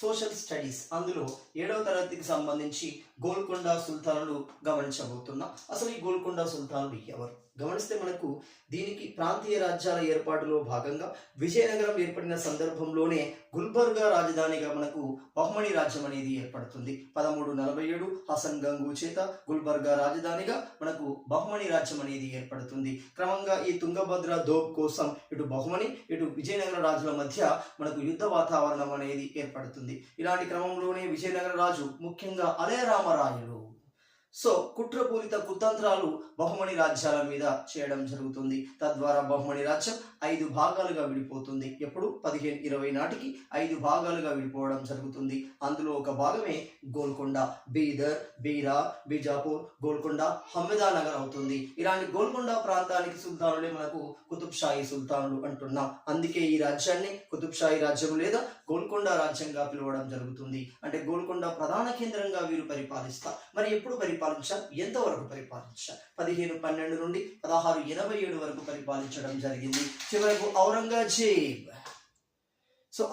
Social studies అందులో 7వ తరగతికి సంబంధించి గోల్కొండ సుల్తానులు గమనించబోతున్నాం. అసలు ఈ గోల్కొండ సుల్తానులు ఎవరు గమనిస్తే మనకు దీనికి ప్రాంతీయ రాజ్యాల ఏర్పాటులో భాగంగా విజయనగరం ఏర్పడిన సందర్భంలోనే గుల్బర్గా రాజధానిగా మనకు బహ్మణి రాజ్యం అనేది ఏర్పడుతుంది. 1347 హసన్ గంగు చేత గుల్బర్గా రాజధానిగా మనకు బహ్మణి రాజ్యం అనేది ఏర్పడుతుంది. క్రమంగా ఈ తుంగభద్ర దోబ్ కోసం ఇటు బహ్మణి ఇటు విజయనగర రాజుల మధ్య మనకు యుద్ధ వాతావరణం అనేది ఏర్పడుతుంది. ఇలాంటి క్రమంలోనే విజయనగర రాజు ముఖ్యంగా అలయరామరాయలు కుట్రపూరిత కుతంత్రాలు బహుమణి రాజ్యాల మీద చేయడం జరుగుతుంది. తద్వారా బహుమణి రాజ్యం 5 భాగాలుగా విడిపోతుంది. ఎప్పుడు 1520 నాటికి 5 భాగాలుగా విడిపోవడం జరుగుతుంది. అందులో ఒక భాగమే గోల్కొండ, బీదర్, బీరా, బీజాపూర్, గోల్కొండ, హమ్మెదానగర్ అవుతుంది. ఇలాంటి గోల్కొండ ప్రాంతానికి సుల్తానులే మనకు కుతుబ్షాహీ సుల్తానులు అంటున్నాం. అందుకే ఈ రాజ్యాన్ని కుతుబ్షాహీ రాజ్యం లేదా గోల్కొండ రాజ్యంగా పిలవడం జరుగుతుంది. అంటే గోల్కొండ ప్రధాన కేంద్రంగా వీరు పరిపాలిస్తారు. మరి ఎప్పుడు పరిపాలించారు, ఎంతవరకు పరిపాలించారు? 1512 నుండి 1687 వరకు పరిపాలించడం జరిగింది. చివరకు ఔరంగజేబ్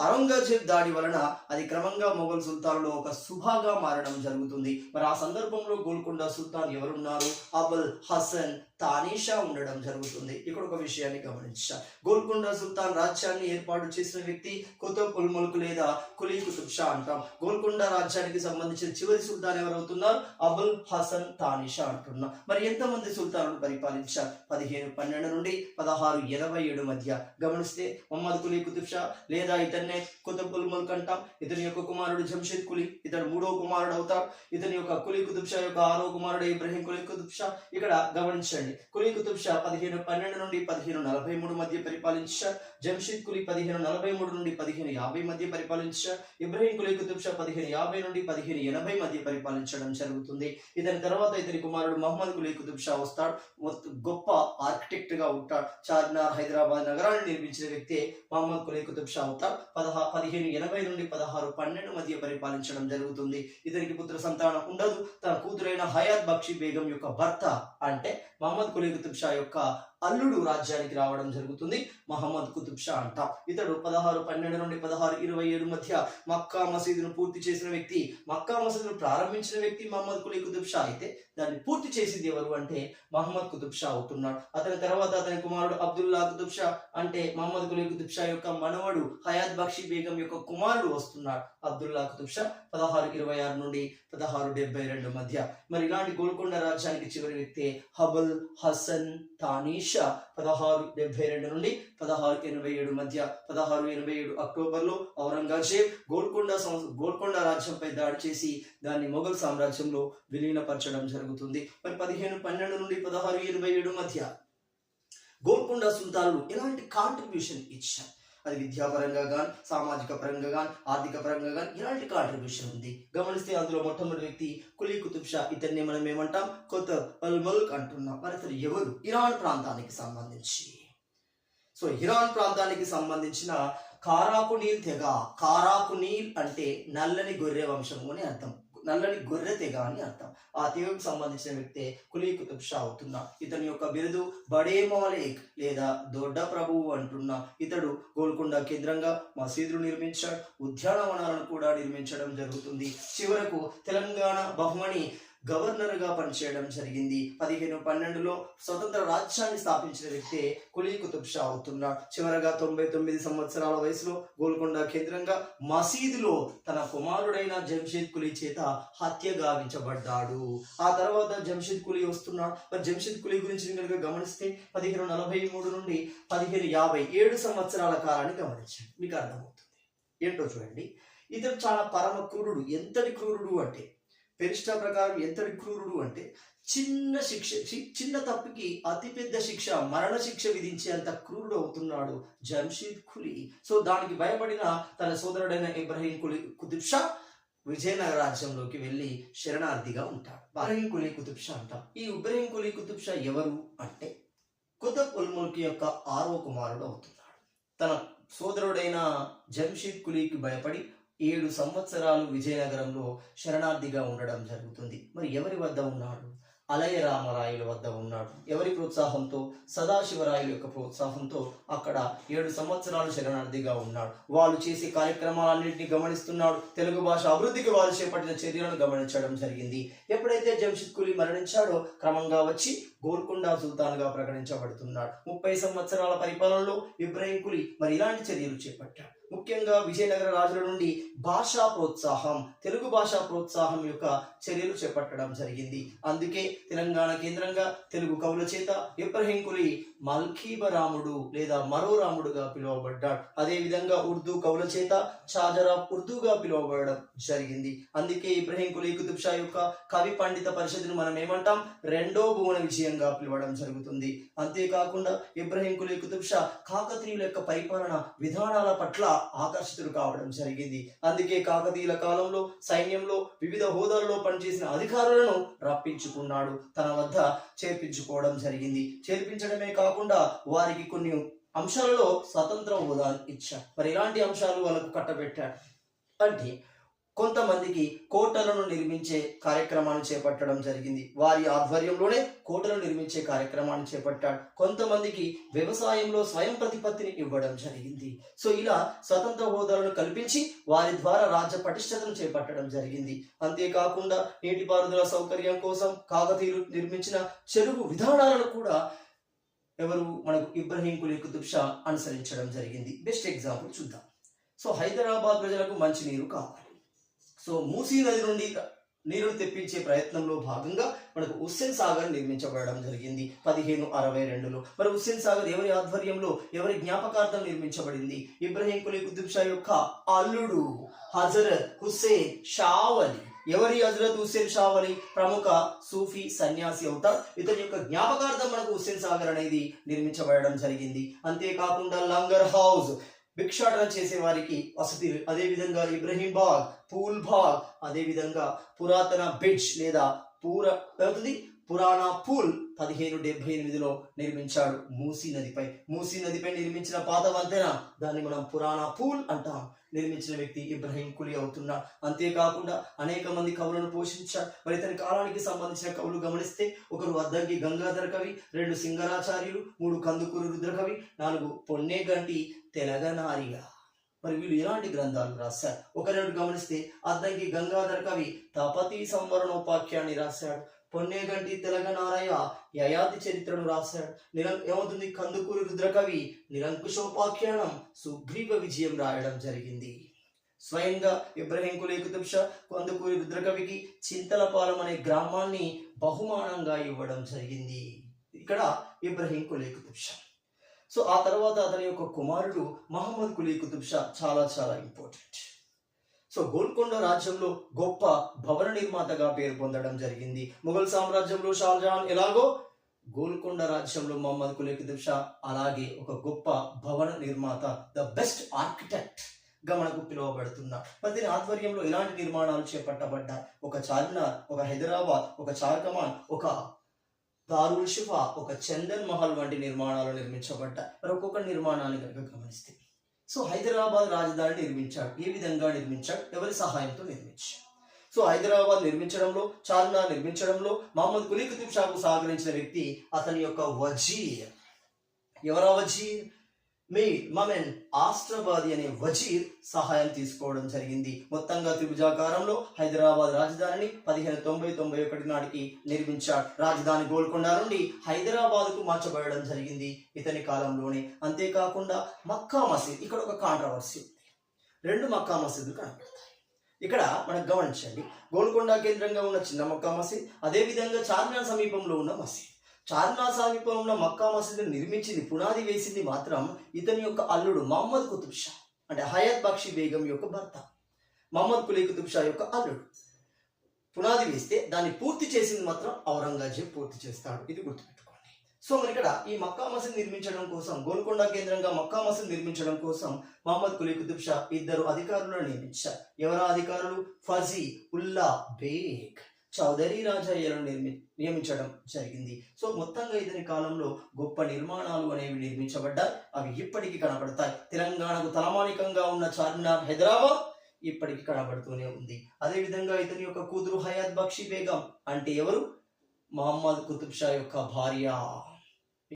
ఔరంగజేబ్ దాడి వలన అది క్రమంగా మొఘల్ సుల్తానులో ఒక సుభాగా మారడం జరుగుతుంది. మరి ఆ సందర్భంలో గోల్కొండ సుల్తాన్ ఎవరున్నారు? అబుల్ హసన్ తానీషా ఉండడం జరుగుతుంది. ఇక్కడ ఒక విషయాన్ని గమనించా, గోల్కొండ సుల్తాన్ రాజ్యాన్ని ఏర్పాటు చేసిన వ్యక్తి కుతుబ్ ఉల్ ముల్క్ లేదా కులీ కుతుబ్ షా అంటాం. గోల్కొండ రాజ్యానికి సంబంధించిన చివరి సుల్తాన్ ఎవరవుతున్నారు? అబుల్ హసన్ తానీషా అంటున్నాం. మరి ఎంతమంది సుల్తానులు పరిపాలించారు? 1512 నుండి 1687 మధ్య. గమనిస్తే మొహమ్మద్ కులీ కుతుబ్ షా లేదా ఇతన్నే కుతుబ్ ఉల్ ముల్క్ అంటాం. ఇతని యొక్క కుమారుడు జంషీద్ కులీ, ఇతడు 3వ కుమారుడు అవుతాడు. ఇతని యొక్క కులీ కుతుబ్ షా యొక్క 6వ కుమారుడు ఇబ్రహీం కులీ కుతుబ్ షా. ఇక్కడ గమనించండి, కులీ కుతుబ్ షా 1512 నుండి 1543 మధ్య పరిపాలించారు. జంషీద్ కులీ 1543 నుండి 1550 మధ్య పరిపాలించారు. ఇబ్రహీం కులీ కుతుబ్ షా 1550 నుండి 1580 మధ్య పరిపాలించడం జరుగుతుంది. ఇతని తర్వాత ఇతని కుమారుడు మహమ్మద్ కులీ కుతుబ్ షా వస్తాడు. గొప్ప ఆర్కిటెక్ట్ గా ఉంటాడు. చార్మినార్ హైదరాబాద్ నగరాన్ని నిర్మించిన వ్యక్తి మహమ్మద్ కులీ కుతుబ్ షా అవుతాడు. 1580 నుండి 1612 మధ్య పరిపాలించడం జరుగుతుంది. ఇతనికి పుత్ర సంతానం ఉండదు. తన కూతురైన హయాత్ బక్షి బేగం యొక్క భర్త అంటే మహమ్మద్ కులీ కుతుబ్ షా యొక్క అల్లుడు రాజ్యానికి రావడం జరుగుతుంది. మహమ్మద్ కుతుబ్ షా అంట. ఇతడు 1612 నుండి 1627 మధ్య మక్కా మసీదును పూర్తి చేసిన వ్యక్తి. మక్కా మసీదును ప్రారంభించిన వ్యక్తి మహమ్మద్ కులీ కుతుబ్ షా అయితే దాన్ని పూర్తి చేసింది ఎవరు అంటే మహమ్మద్ కుతుబ్ షా అవుతున్నాడు. అతని తర్వాత అతని కుమారుడు అబ్దుల్లా కుతుబ్ షా అంటే మహమ్మద్ కులీ కుతుబ్ షా యొక్క మనవడు హయాత్ బక్షి బేగం యొక్క కుమారుడు వస్తున్నాడు. అబ్దుల్లా కుతుబ్ షా 1626 నుండి 1672 మధ్య. మరి ఇలాంటి గోల్కొండ రాజ్యానికి చివరి వ్యక్తి అబుల్ హసన్ తానీషా 1672 నుండి 1687 మధ్య. 1687 అక్టోబర్లో ఔరంగజేబ్ గోల్కొండ రాజ్యంపై దాడి చేసి దాన్ని మొఘల్ సామ్రాజ్యంలో విలీనపరచడం జరుగుతుంది. మరి 1512 నుండి 1687 మధ్య గోల్కొండ సుల్తానులు ఎలాంటి కాంట్రిబ్యూషన్ ఇచ్చారు? అది విద్యాపరంగా కానీ, సామాజిక పరంగా కానీ, ఆర్థిక పరంగా కానీ ఎలాంటి కాంట్రిబ్యూషన్ ఉంది? గమనిస్తే అందులో మొట్టమొదటి వ్యక్తి కులీ కుతుబ్ షా. ఇతన్ని మనం ఏమంటాం? కుతుబ్ ఉల్ ముల్క్ అంటున్నాం. మరి అతను ఎవరు? ఇరాన్ ప్రాంతానికి సంబంధించి. ఇరాన్ ప్రాంతానికి సంబంధించిన కారాకునీల్ తెగ. కారాకునీల్ అంటే నల్లని గొర్రె వంశము అని అర్థం, నల్లని గొర్రె తెగ అని అర్థం. ఆ తెగకు సంబంధించిన వ్యక్తే కులీ కుతుబ్ షా అవుతున్నా. ఇతని యొక్క బిరుదు బడే మాలిక్ లేదా దొడ్డ ప్రభువు అంటున్నా. ఇతడు గోల్కొండ కేంద్రంగా మసీదులు నిర్మించాడు, ఉద్యానవనాలను కూడా నిర్మించడం జరుగుతుంది. చివరకు తెలంగాణ బహ్మణి గవర్నర్ గా పనిచేయడం జరిగింది. 1512లో స్వతంత్ర రాజ్యాన్ని స్థాపించిన వ్యక్తే కులీ కుతుబ్ షా అవుతున్నాడు. చివరగా 99 సంవత్సరాల వయసులో గోల్కొండ కేంద్రంగా మసీదులో తన కుమారుడైన జంషీద్ కులీ చేత హత్య గావించబడ్డాడు. ఆ తర్వాత జంషీద్ కులీ వస్తున్నాడు. మరి జంషీద్ కులీ గురించి కనుక గమనిస్తే 1543 నుండి 1557 సంవత్సరాల కాలాన్ని గమనించండి, మీకు అర్థమవుతుంది. ఏంటో చూడండి. ఇతడు చాలా పరమ క్రూరుడు. ఎంతటి క్రూరుడు అంటే పెరిస్టా ప్రకారం ఎంతటి క్రూరుడు అంటే చిన్న తప్పుకి అతిపెద్ద శిక్ష, మరణ శిక్ష విధించేంత క్రూరుడు అవుతున్నాడు జంషీద్ కులీ. దానికి భయపడిన తన సోదరుడైన ఇబ్రహీం కుతుబ్ షా విజయనగర రాజ్యంలోకి వెళ్ళి శరణార్థిగా ఉంటాడు. ఇబ్రహీం కులీ కుతుబ్ షా అంటాం. ఈ ఇబ్రహీం కులీ కుతుబ్ షా ఎవరు అంటే కుతుబ్ ఉల్ ముల్క్ యొక్క 6వ కుమారుడు అవుతున్నాడు. తన సోదరుడైన జంషీద్ కులీకి భయపడి 7 సంవత్సరాలు విజయనగరంలో శరణార్థిగా ఉండడం జరుగుతుంది. మరి ఎవరి వద్ద ఉన్నాడు? అలయరామరాయల వద్ద ఉన్నాడు. ఎవరి ప్రోత్సాహంతో? సదాశివరాయల యొక్క ప్రోత్సాహంతో అక్కడ 7 సంవత్సరాలు శరణార్థిగా ఉన్నాడు. వాళ్ళు చేసే కార్యక్రమాలన్నింటినీ గమనిస్తున్నాడు. తెలుగు భాష అభివృద్ధికి వారు చేపట్టిన చర్యలను గమనించడం జరిగింది. ఎప్పుడైతే జంషిద్ కులీ మరణించాడో క్రమంగా వచ్చి గోల్కొండ సుల్తాన్గా ప్రకటించబడుతున్నాడు. 30 సంవత్సరాల పరిపాలనలో ఇబ్రహీం కులీ మరి ఇలాంటి చర్యలు చేపట్టాడు. ముఖ్యంగా విజయనగర రాజుల నుండి భాషా ప్రోత్సాహం, తెలుగు భాషా ప్రోత్సాహం యొక్క చర్యలు చేపట్టడం జరిగింది. అందుకే తెలంగాణ కేంద్రంగా తెలుగు కవుల చేత ఇబ్రహీం కులీ మల్కీబరాముడు లేదా మరో రాముడుగా పిలువబడ్డాడు. అదేవిధంగా ఉర్దూ కవుల చేత షాజరాఫ్ ఉర్దూగా పిలువబడడం జరిగింది. అందుకే ఇబ్రహీం కులీ కుతుబ్ షా యొక్క కవి పండిత పరిషత్తును మనం ఏమంటాం? రెండో భువన విజయంగా పిలవడం జరుగుతుంది. అంతేకాకుండా ఇబ్రహీం కులీ కుతుబ్ షా కాకతీయుల యొక్క పరిపాలన విధానాల పట్ల ఆకర్షితుడు కావడం జరిగింది. అందుకే కాకతీయుల కాలంలో సైన్యంలో వివిధ హోదాలలో పనిచేసిన అధికారులను రప్పించుకున్నాడు, తన వద్ద చేర్పించుకోవడం జరిగింది. చేర్పించడమే కాకుండా వారికి కొన్ని అంశాలలో స్వతంత్ర హోదాను ఇచ్చాడు. మరి ఇలాంటి అంశాలు వాళ్ళకు కట్టబెట్టాడు అంటే కొంతమందికి కోటలను నిర్మించే కార్యక్రమాన్ని చేపట్టడం జరిగింది. వారి ఆధ్వర్యంలోనే కోటలు నిర్మించే కార్యక్రమాన్ని చేపట్టాడు. కొంతమందికి వ్యవసాయంలో స్వయం ప్రతిపత్తిని ఇవ్వడం జరిగింది. సో ఇలా స్వతంత్ర హోదాలను కల్పించి వారి ద్వారా రాజ్య పటిష్టతను చేపట్టడం జరిగింది. అంతేకాకుండా నీటిపారుదల సౌకర్యం కోసం కాకతీయులు నిర్మించిన చెరువు విధానాలను కూడా ఎవరు? మనకు ఇబ్రహీం కులీ కుతుబ్ షా అనుసరించడం జరిగింది. బెస్ట్ ఎగ్జాంపుల్ చూద్దాం. సో హైదరాబాద్ ప్రజలకు మంచి నీరు కావాలి. సో మూసీ నది నుండి నీరును తెప్పించే ప్రయత్నంలో భాగంగా మనకు హుస్సేన్ సాగర్ నిర్మించబడడం జరిగింది 1562లో. మరి హుస్సేన్ సాగర్ ఎవరి ఆధ్వర్యంలో, ఎవరి జ్ఞాపకార్థం నిర్మించబడింది? ఇబ్రహీం కులీ కుతుబ్ షా యొక్క అల్లుడు హజరత్ హుస్సేన్ షావలి. ఎవరి హజరత్ హుస్సేన్ షావలి? ప్రముఖ సూఫీ సన్యాసి అవుతారు. ఇతని యొక్క జ్ఞాపకార్థం మనకు హుస్సేన్ సాగర్ అనేది నిర్మించబడడం జరిగింది. అంతేకాకుండా లంగర్ హౌస్, భిక్షాటన చేసే వారికి వసతి, అదేవిధంగా ఇబ్రహీం బాగ్, పూల్ బాగ్, అదేవిధంగా పురాతన బ్రిడ్జ్ లేదా పురాణ పూల్ 1578లో నిర్మించాడు మూసీ నదిపై. మూసీ నదిపై నిర్మించిన పాత వంతెన, దాన్ని మనం పురాణ పూల్ అంటాం. నిర్మించిన వ్యక్తి ఇబ్రహీం కులీ అవుతున్నాడు. అంతేకాకుండా అనేక మంది కవులను పోషించాడు. మరి ఇతని కాలానికి సంబంధించిన కవులు గమనిస్తే ఒకరు అద్దంకి గంగాధర కవి, 2 సింగరాచార్యులు, 3 కందుకూరు రుద్రకవి, 4 పొన్నేగంటి తెలగనారిగా. మరి వీళ్ళు ఎలాంటి గ్రంథాలు రాశారు? ఒకరు గమనిస్తే అద్దంకి గంగాధర కవి తపతి సంవరణోపాఖ్యాన్ని రాశాడు. పొన్నేగంటి తెలగనారయ్య యయాతి చరిత్రను రాశాడు. ఏమవుతుంది? కందుకూరి రుద్రకవి నిరంకుశోపాఖ్యానం, సుగ్రీవ విజయం రాయడం జరిగింది. స్వయంగా ఇబ్రహీం కులీ కుతుబ్ షా కందుకూరి రుద్రకవికి చింతలపాలెం అనే గ్రామాన్ని బహుమానంగా ఇవ్వడం జరిగింది. ఇక్కడ ఇబ్రహీం కులీ కుతుబ్ షా. సో ఆ తర్వాత అతని యొక్క కుమారుడు మహమ్మద్ కులీ కుతుబ్ షా చాలా చాలా ఇంపార్టెంట్. సో గోల్కొండ రాజ్యంలో గొప్ప భవన నిర్మాతగా పేరు పొందడం జరిగింది. మొఘల్ సామ్రాజ్యంలో షాజహాన్ ఎలాగో గోల్కొండ రాజ్యంలో మహమ్మద్ కులీ కుతుబ్ షా అలాగే ఒక గొప్ప భవన నిర్మాత, ద బెస్ట్ ఆర్కిటెక్ట్ గా మనకు పిలువబడుతున్నారు. మరి దీని ఆధ్వర్యంలో ఎలాంటి నిర్మాణాలు చేపట్టబడ్డాయి? ఒక చార్మినార్, ఒక హైదరాబాద్, ఒక చార్కమాన్, ఒక దారుల్ షిఫా, ఒక చందన్ మహల్ వంటి నిర్మాణాలు నిర్మించబడ్డాయి. మరి ఒక్కొక్క నిర్మాణాన్ని కనుక గమనిస్తే, సో హైదరాబాద్ రాజధాని నిర్మించాడు. ఏ విధంగా నిర్మించాడు? ఎవరి సహాయంతో నిర్మించాడు? సో హైదరాబాద్ నిర్మించడంలో, చార్మినార్ నిర్మించడంలో మహమ్మద్ కులీ కుతుబ్ షాకు సహకరించిన వ్యక్తి అతని యొక్క వజీర్. ఎవరా వజీర్? మీర్ మమెన్ ఆస్ట్రాబాది అనే వజీర్ సహాయం తీసుకోవడం జరిగింది. మొత్తంగా త్రిభుజాకారంలో హైదరాబాద్ రాజధానిని 1590-91 నాటికి నిర్మించాడు. రాజధాని గోల్కొండ నుండి హైదరాబాద్కు మార్చబడడం జరిగింది ఇతని కాలంలోనే. అంతేకాకుండా మక్కా మసీద్, ఇక్కడ ఒక కాంట్రవర్సీ, 2 మక్కా మసీదులు కనబడతాయి. ఇక్కడ మనకు గమనించండి, గోల్కొండ కేంద్రంగా ఉన్న చిన్న మక్కా మసీద్, అదేవిధంగా చార్మినార్ సమీపంలో ఉన్న మసీద్. చార్మినార్ సమీపంలో ఉన్న మక్కా మసీదును నిర్మించింది, పునాది వేసింది మాత్రం ఇతని యొక్క అల్లుడు మహమ్మద్ కుతుబ్ షా, అంటే హయత్ బక్షి బేగం యొక్క భర్త. మహమ్మద్ కులీ కుతుబ్ షా యొక్క అల్లుడు పునాది వేస్తే దాన్ని పూర్తి చేసింది మాత్రం ఔరంగజేబ్ పూర్తి చేస్తాడు. ఇది గుర్తుపెట్టుకోండి. సో మరి ఇక్కడ ఈ మక్కా మసీద్ నిర్మించడం కోసం, గోల్కొండ కేంద్రంగా మక్కా మసీద్ నిర్మించడం కోసం మహమ్మద్ కులీ కుతుబ్ షా 2 అధికారులను నియమించారు. ఎవరా అధికారులు? ఫజీ ఉల్లా బేగ్, చౌదరి రాజయ్యలను నియమించడం జరిగింది. సో మొత్తంగా ఇతని కాలంలో గొప్ప నిర్మాణాలు అనేవి నిర్మించబడ్డాయి. అవి ఇప్పటికీ కనబడతాయి. తెలంగాణకు తలమానికంగా ఉన్న చార్మినార్ హైదరాబాద్ ఇప్పటికీ కనబడుతూనే ఉంది. అదేవిధంగా ఇతని యొక్క కూతురు హయత్ బక్షి బేగం, అంటే ఎవరు? మహమ్మద్ కుతుబ్ షా యొక్క భార్య